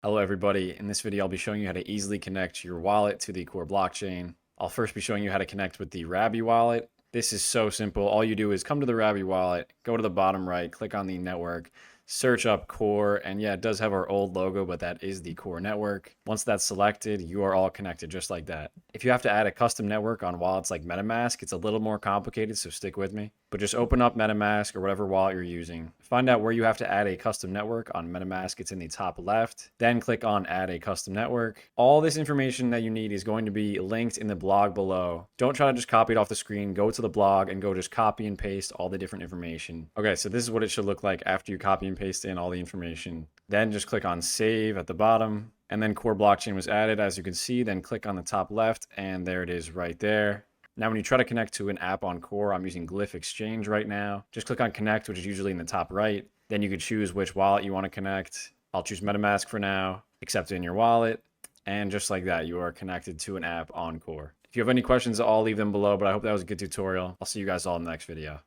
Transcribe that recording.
Hello everybody, in this video I'll be showing you how to easily connect your wallet to the core blockchain. I'll first be showing you how to connect with the Rabby wallet. This is so simple. All you do is come to the Rabby wallet, go to the bottom right, click on the network, search up core, and yeah, it does have our old logo, but that is the core network. Once that's selected, you are all connected just like that. If you have to add a custom network on wallets like MetaMask, it's a little more complicated, so stick with me. But just open up MetaMask or whatever wallet you're using. Find out where you have to add a custom network on MetaMask. It's in the top left. Then click on Add a Custom Network. All this information that you need is going to be linked in the blog below. Don't try to just copy it off the screen. Go to the blog and go just copy and paste all the different information. Okay, so this is what it should look like after you copy and paste in all the information. Then just click on Save at the bottom. And then core blockchain was added, as you can see. Then click on the top left, and there it is right there. Now, when you try to connect to an app on Core, I'm using Glyph Exchange right now. Just click on Connect, which is usually in the top right. Then you could choose which wallet you want to connect. I'll choose MetaMask for now, accept it in your wallet. And just like that, you are connected to an app on Core. If you have any questions, I'll leave them below, but I hope that was a good tutorial. I'll see you guys all in the next video.